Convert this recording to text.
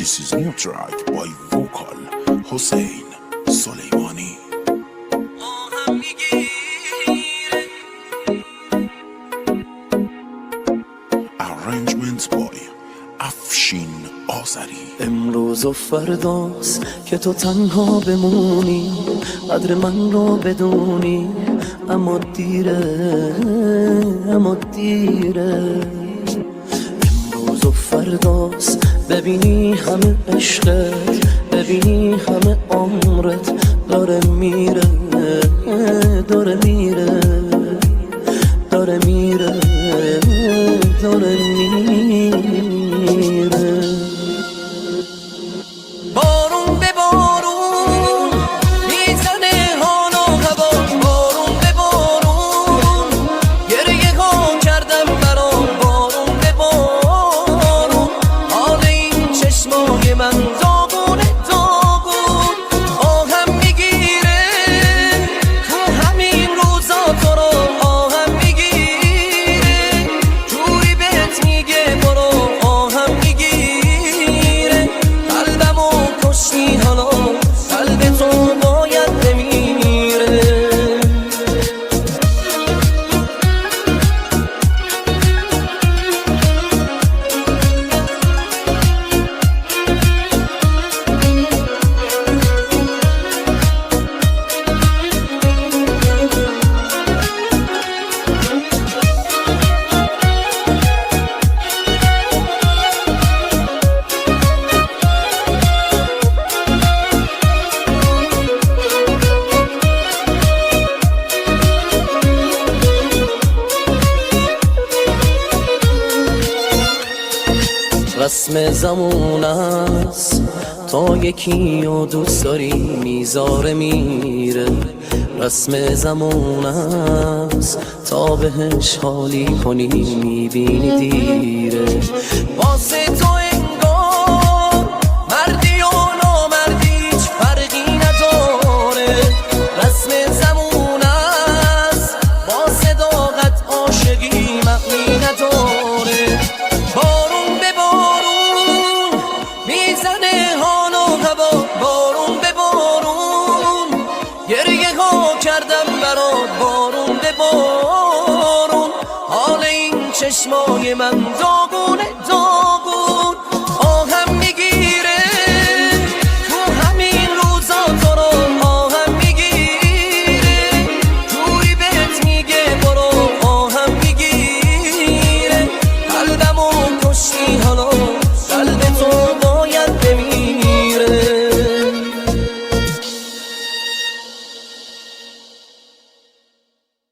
This is new track by vocal حسین سلیمانی. Arrangement by افشین آذری. امروز و فرداست که تو تنها بمونی، قدر من رو بدونی، اما دیره، اما دیره. امروز و فرداست ببینی همه عشقت، ببینی همه عمرت داره میره، داره میره، داره میره، داره میره. بارون به بارون میزنه حال و هوا، بارون به بارون گریه ها کردم برام، بارون به بارون حال این چشمای من داغونه داغون، آهم میگیره تو همین روزا تو رو، آهم میگیره جوری بهت میگه برو، آهم میگیره قلبمو کشتی حالا، قلب تو باید بمیره. رسم زمون است تا یکی رو دوست داری میذاره میره، رسم زمون است تا بهش حالی کنی میبینی دیره. واسه تو انگار مردی و نامردی هیچ فرقی نداره، رسم زمون است با صداقت عاشقی معنی نداره. بارون به بارون میزنه حال و هوا، بارون به بارون گریه ها کردم برات، بارون به بارون حال این چشمای من داغونه داغون،